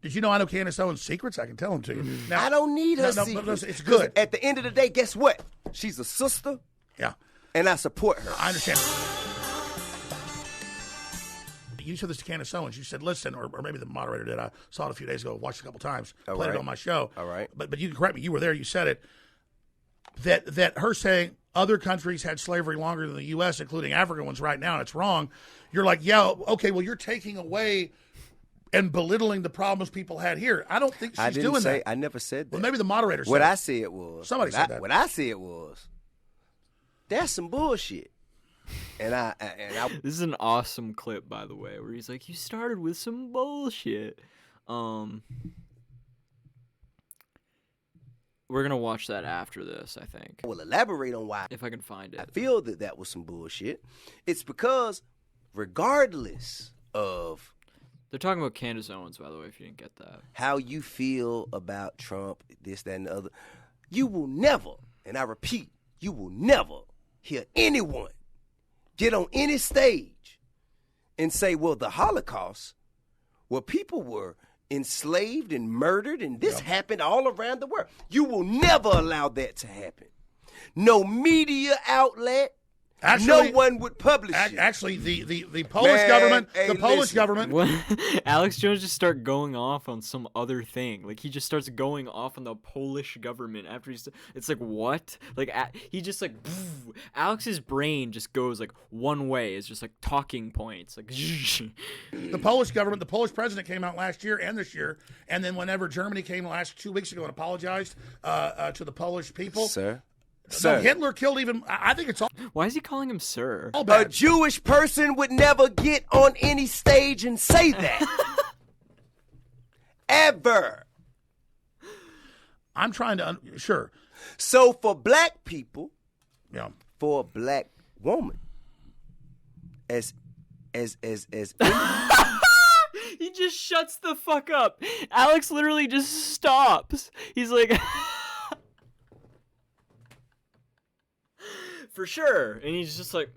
Did you know I know Candace Owens' secrets? I can tell them to you. Now, I don't need her but secrets. listen, it's good. At the end of the day, guess what? She's a sister. Yeah. And I support her. I understand. You said this to Candace Owens. You said, listen, or maybe the moderator did. I saw it a few days ago, watched it a couple times, played it on my show. All right. But you can correct me. You were there. You said it. That her saying other countries had slavery longer than the U.S., including African ones right now, and it's wrong. You're like, yeah, okay, well, you're taking away and belittling the problems people had here. I don't think she's doing that. I never said that. Well, maybe the moderator said what it. I said was. Somebody said that. What I said was, that's some bullshit. And I This is an awesome clip, by the way, where he's like, you started with some bullshit. We're going to watch that after this, I think. will elaborate on why. If I can find it. I feel that was some bullshit. It's because regardless of They're talking about Candace Owens, by the way, if you didn't get that. how you feel about Trump, this, that, and the other, you will never, and I repeat, you will never hear anyone get on any stage and say, well, the Holocaust, where people were enslaved and murdered, and this happened all around the world. You will never allow that to happen. No media outlet, no one would publish it. Actually, the Polish government, government. What? Alex Jones just start going off on some other thing. Like, he just starts going off on the Polish government after it's like, what? Like, he just like, poof. Alex's brain just goes like one way. It's just like talking points. Like, the Polish government, the Polish president came out last year and this year, and then whenever Germany came last 2 weeks ago and apologized to the Polish people. Sir. No, Hitler killed even. I think it's all. Why is he calling him sir? All bad. A Jewish person would never get on any stage and say that. Ever. I'm trying to. Sure. So for black people, Yeah. for a black woman, as He just shuts the fuck up. Alex literally just stops. He's like, for sure. And he's just like,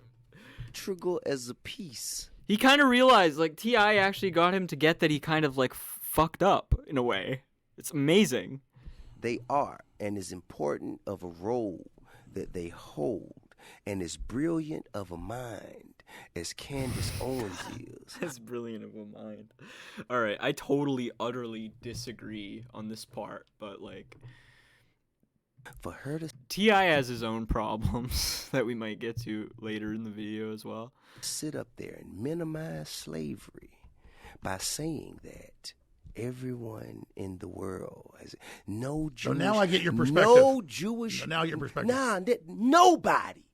integral as a piece. he kind of realized, like, T.I. actually got him to get that he kind of, like, fucked up in a way. It's amazing. They are, and as important of a role that they hold, and as brilliant of a mind as Candace Owens is. That's brilliant of a mind. All right, I totally, utterly disagree on this part, but, like, For her to T.I. has his own problems that we might get to later in the video as well. sit up there and minimize slavery by saying that everyone in the world has no Jewish. So now I get your perspective. No Jewish. Now your perspective. Nah, nobody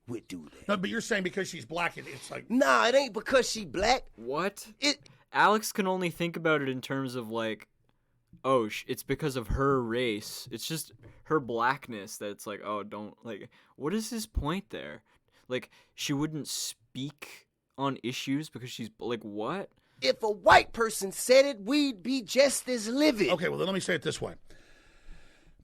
would do that. No, but you're saying because she's black, it's like. Nah, it ain't because she black. What? It. Alex can only think about it in terms of, like, oh, it's because of her race. It's just her blackness that's like, oh, don't, like, what is his point there? Like, she wouldn't speak on issues because she's, like, what? If a white person said it, we'd be just as livid. Okay, well, then let me say it this way.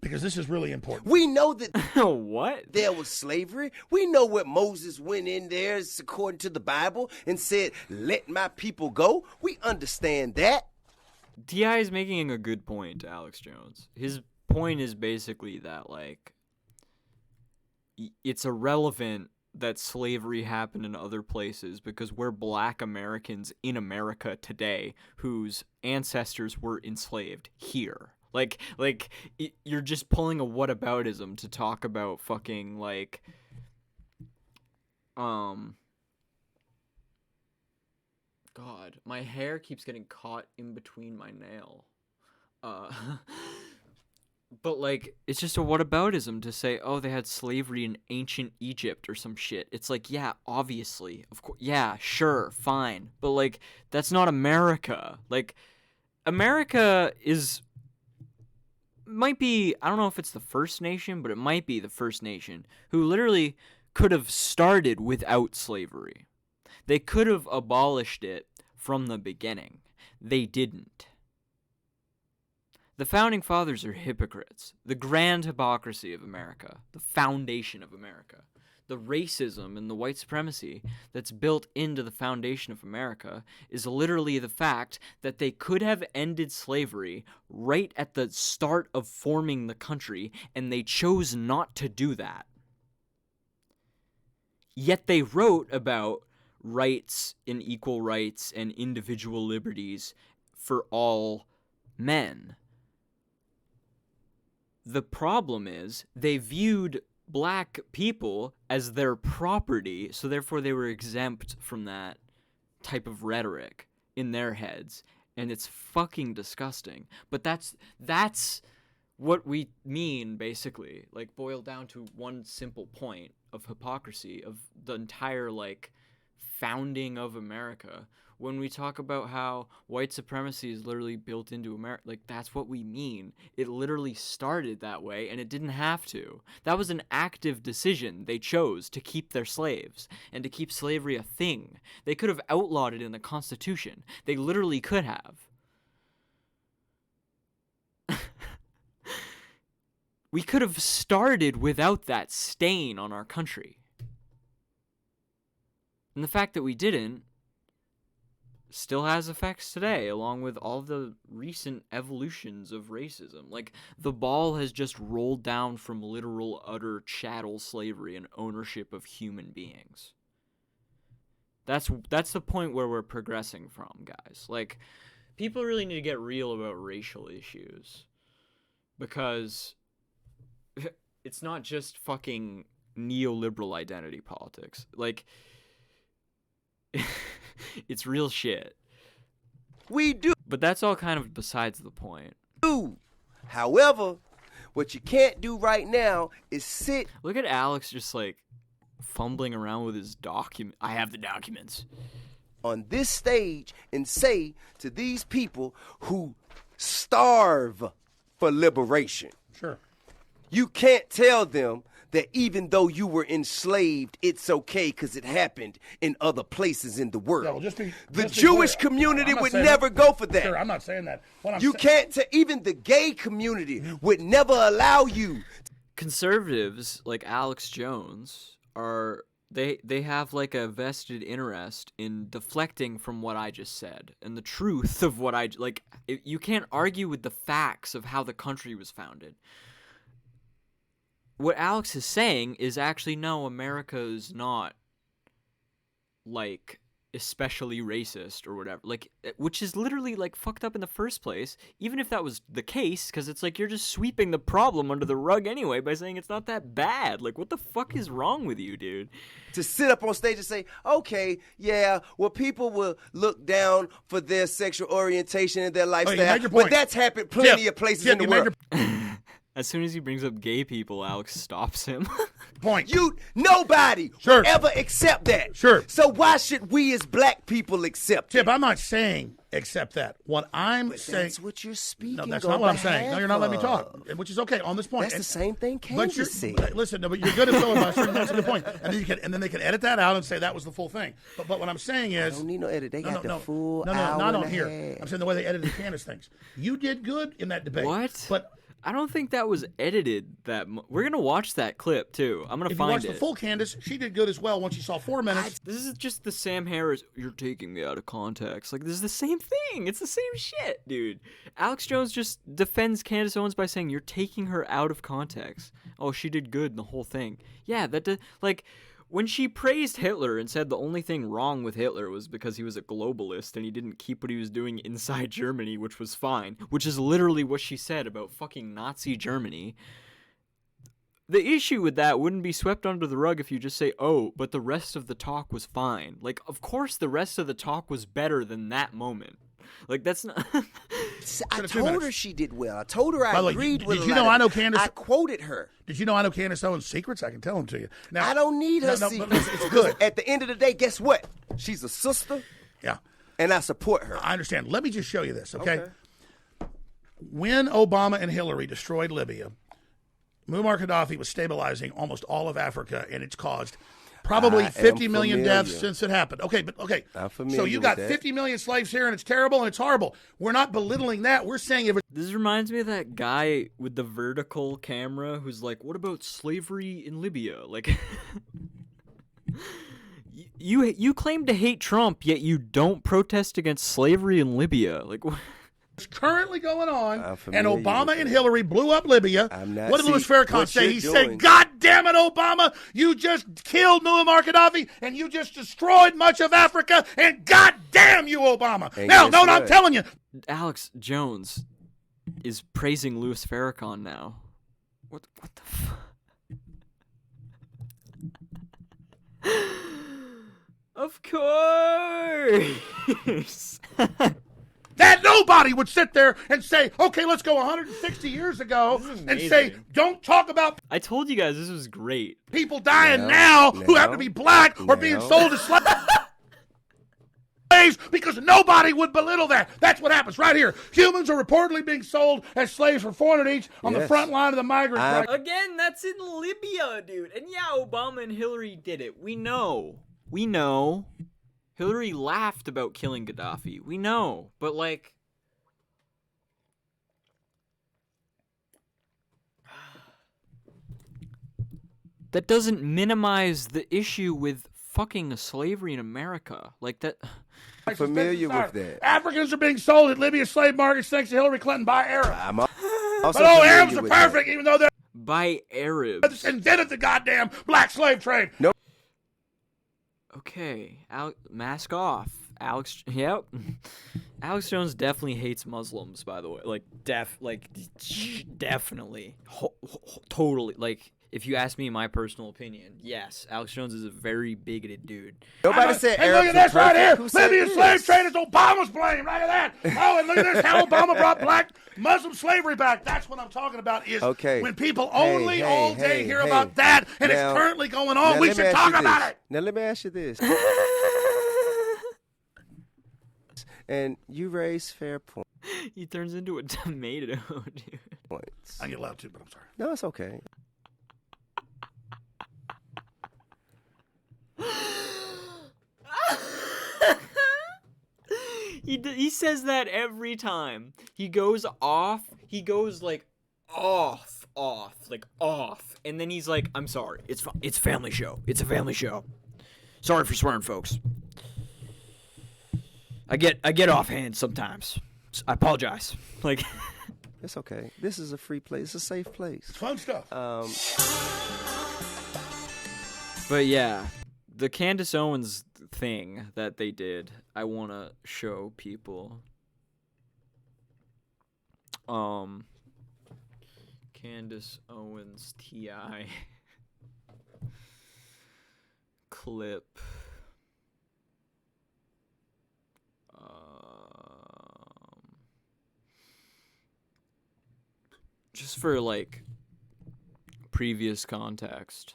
Because this is really important. We know that What? there was slavery. We know what Moses went in there, according to the Bible, and said, let my people go. We understand that. T.I. is making a good point to Alex Jones. His point is basically that, like, it's irrelevant that slavery happened in other places because we're black Americans in America today whose ancestors were enslaved here. Like, you're just pulling a whataboutism to talk about fucking, like, God, my hair keeps getting caught in between my nail. But, like, it's just a whataboutism to say, oh, they had slavery in ancient Egypt or some shit. It's like, yeah, obviously. Of course. Yeah, sure, fine. But, like, that's not America. Like, America might be, I don't know if it's the first nation, but it might be the first nation who literally could have started without slavery. They could have abolished it from the beginning. They didn't. The Founding Fathers are hypocrites. The grand hypocrisy of America. The foundation of America. the racism and the white supremacy that's built into the foundation of America is literally the fact that they could have ended slavery right at the start of forming the country, and they chose not to do that. Yet they wrote about rights and equal rights and individual liberties for all men. The problem is they viewed black people as their property, so therefore they were exempt from that type of rhetoric in their heads, and it's fucking disgusting. But that's what we mean, basically, like boiled down to one simple point of hypocrisy of the entire like founding of America. When we talk about how white supremacy is literally built into America, like that's what we mean. It literally started that way, and it didn't have to. That was an active decision they chose to keep their slaves and to keep slavery a thing. They could have outlawed it in the Constitution. They literally could have. We could have started without that stain on our country. And the fact that we didn't still has effects today, along with all the recent evolutions of racism. Like, the ball has just rolled down from literal, utter chattel slavery and ownership of human beings. That's the point where we're progressing from, guys. Like, people really need to get real about racial issues. Because it's not just fucking neoliberal identity politics. Like, it's real shit. We do. But that's all kind of besides the point. However, what you can't do right now is sit. Look at Alex just like fumbling around with his document. I have the documents. On this stage and say to these people who starve for liberation. Sure. You can't tell them that even though you were enslaved, it's okay because it happened in other places in the world. Yeah, well, the Jewish community would never go for that. Sure, I'm not saying that. Even the gay community would never allow you. Conservatives like Alex Jones are they have like a vested interest in deflecting from what I just said and the truth of what I like. You can't argue with the facts of how the country was founded. What Alex is saying is actually, no, America is not, like, especially racist or whatever. Like, which is literally, like, fucked up in the first place, even if that was the case, because it's like you're just sweeping the problem under the rug anyway by saying it's not that bad. Like, what the fuck is wrong with you, dude? To sit up on stage and say, okay, yeah, well, people will look down for their sexual orientation and their lifestyle, but that's happened plenty of places in the world. As soon as he brings up gay people, Alex stops him. Point. Nobody will ever accept that. Sure. So why should we as black people accept it? Tip, I'm not saying accept that. What I'm saying. That's what you're speaking. No, that's not what I'm saying. No, you're not letting me talk, which is okay on this point. That's the same thing Candace said. Listen, no, but you're good at filibustering. That's a good point. And then they can edit that out and say that was the full thing. But what I'm saying is. I don't need no edit. They got the full hour not on and a here. half. I'm saying the way they edited Candace things. You did good in that debate. What? But I don't think that was edited. We're gonna watch that clip too. I'm gonna if find you watch it. the full Candace, she did good as well. Once you saw 4 minutes. This is just the Sam Harris. You're taking me out of context. Like, this is the same thing. It's the same shit, dude. Alex Jones just defends Candace Owens by saying you're taking her out of context. Oh, she did good in the whole thing. Yeah, like. When she praised Hitler and said the only thing wrong with Hitler was because he was a globalist and he didn't keep what he was doing inside Germany, which was fine, which is literally what she said about fucking Nazi Germany, the issue with that wouldn't be swept under the rug if you just say, oh, but the rest of the talk was fine. Like, of course the rest of the talk was better than that moment. Like, that's not... I told her she did well. I told her I agreed with her. Did you know I know Candace? I quoted her. Did you know I know Candace Owens' secrets? I can tell them to you. Now, I don't need her secrets. It's good. At the end of the day, guess what? She's a sister. Yeah. And I support her. I understand. Let me just show you this, okay? When Obama and Hillary destroyed Libya, Muammar Gaddafi was stabilizing almost all of Africa, and it's caused probably 50 million deaths since it happened. Okay. So you got 50 million slaves here, and it's terrible and it's horrible. We're not belittling that. We're saying if This reminds me of that guy with the vertical camera who's like, what about slavery in Libya? Like, You claim to hate Trump, yet you don't protest against slavery in Libya. Like, what? It's currently going on, and Obama and Hillary blew up Libya. What did Louis Farrakhan say? He said, God damn it, Obama, you just killed Muammar Gaddafi, and you just destroyed much of Africa, and God damn you, Obama. No, I'm telling you. Alex Jones is praising Louis Farrakhan now. What the fuck? Of course. That nobody would sit there and say, okay, let's go 160 years ago and say, don't talk about I told you guys this was great. People dying now who have to be black or being sold as slaves because nobody would belittle that. That's what happens right here. Humans are reportedly being sold as slaves for $400 each on the front line of the migrant strike. Again, that's in Libya, dude. And yeah, Obama and Hillary did it. We know. Hillary laughed about killing Gaddafi. We know. But, like, that doesn't minimize the issue with fucking slavery in America. Like, that. I'm familiar with that. Africans are being sold at Libya's slave markets thanks to Hillary Clinton by Arabs. I'm also but Arabs are perfect, even though they're by Arabs. Invented the goddamn black slave trade. Nope. Okay, mask off. Alex Jones definitely hates Muslims, by the way. Definitely. Totally. Like, if you ask me my personal opinion, yes, Alex Jones is a very bigoted dude. Nobody said Arabs. Look at this right here. Libyan slave trade is Obama's blame. Look at that. Oh, and look at this. How Obama brought black Muslim slavery back. That's what I'm talking about. Is when people only all day hear about that, and it's currently going on. We should talk about it. Now let me ask you this. And you raise fair points. He turns into a tomato, dude. Points. I get allowed to, but I'm sorry. No, it's okay. He says that every time. He goes off. He goes like off, and then he's like, "I'm sorry. It's a family show. It's a family show. Sorry for swearing, folks. I get offhand sometimes. I apologize." Like, it's okay. This is a free place. It's a safe place. It's fun stuff. But yeah, the Candace Owens thing that they did, I want to show people. Candace Owens TI clip. Just for like previous context.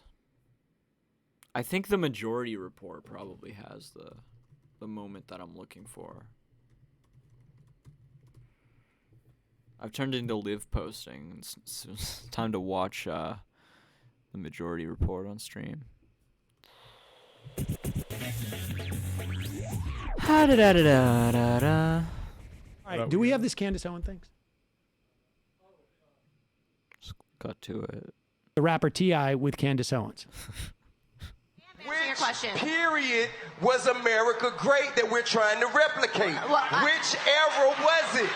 I think the Majority Report probably has the moment that I'm looking for. I've turned into live posting. It's time to watch the Majority Report on stream. All right, do we have this Candace Owens thing? Just cut to it. The rapper T.I. with Candace Owens. Which period was America great that we're trying to replicate? Which era was it?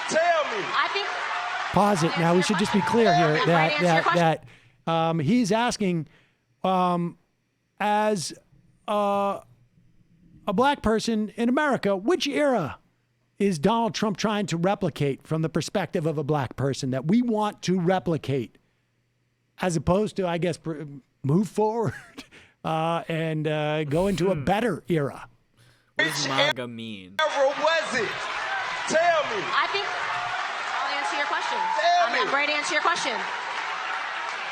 Tell me. I think. Pause it. Now we should just be clear here that he's asking, as a black person in America, which era is Donald Trump trying to replicate from the perspective of a black person that we want to replicate, as opposed to, I guess, move forward and go into a better era? What does MAGA mean? Which era was it? Tell me. I think I'll answer your question. I'm ready to answer your question.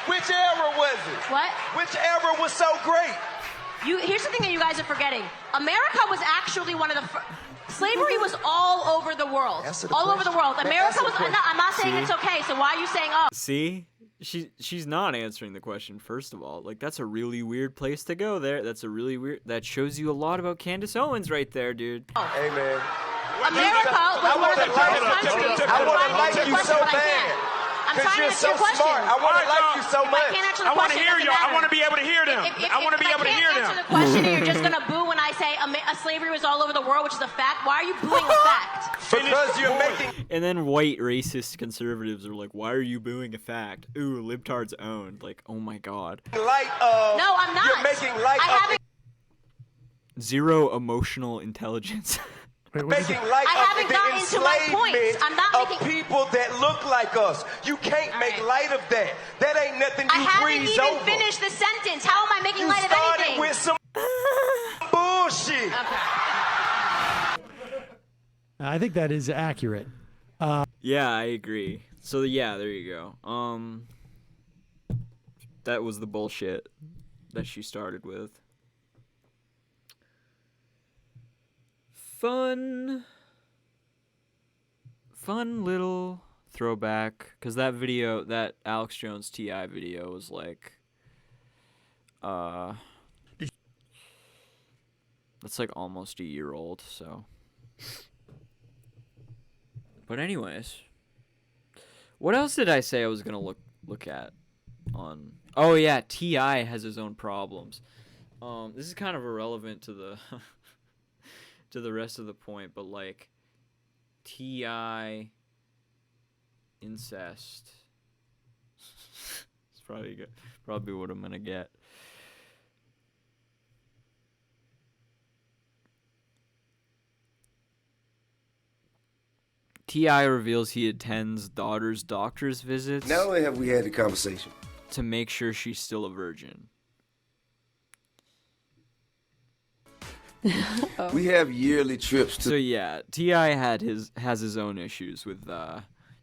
Which era was it? What? Which era was so great? Here's the thing that you guys are forgetting. America was actually one of the slavery was all over the world. All over the world. America was. I'm not saying it's okay. So why are you saying oh? See? She's not answering the question, first of all. Like, that's a really weird place to go there. That's a really weird... That shows you a lot about Candace Owens right there, dude. Hey, man. America was one of the first countries. I want to like you so bad. I'm Because trying to you're answer so your question. smart. I want to like you so If I much. can't answer the I want to question, hear it you. doesn't I want to matter. be able to hear them. I want to be able to hear If I can't answer them. the question and you're just going to boo when I say slavery was all over the world, which is a fact, why are you booing a fact? Because you're making And then white racist conservatives are like, why are you booing a fact? Ooh, libtards owned. Like, oh my god. light of. No, I'm not. You're making light I of. haven't, Zero emotional intelligence. Wait, what did Making you- light I haven't of the gotten to my enslavement points. I'm not of making- people that look like us. You can't All make right. light of that. That ain't nothing I you haven't breeze even over. finished the sentence. How am I making You light of started anything? with some bullshit. I think that is accurate. Yeah, I agree. So yeah, there you go. That was the bullshit that she started with. Fun little throwback, because that video, that Alex Jones TI video was like, that's like almost a year old, so. But anyways, what else did I say I was gonna look at on? Oh yeah, TI has his own problems. This is kind of irrelevant to the to the rest of the point, but like TI incest. It's probably what I'm gonna get. T.I. reveals he attends daughter's doctor's visits Not only have we had the conversation, to make sure she's still a virgin. we have yearly trips to So yeah, T.I. has his own issues with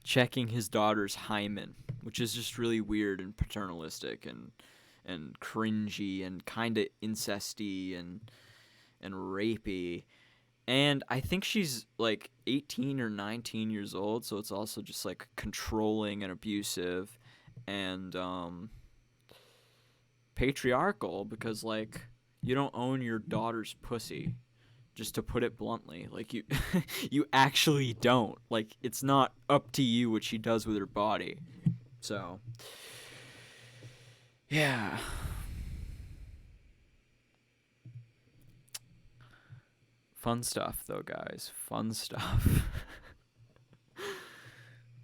checking his daughter's hymen, which is just really weird and paternalistic and cringy and kind of incesty and rapey. And I think she's like 18 or 19 years old, so it's also just like controlling and abusive and patriarchal, because like you don't own your daughter's pussy, just to put it bluntly. Like you you actually don't. Like it's not up to you what she does with her body. So yeah. Fun stuff, though, guys. Fun stuff.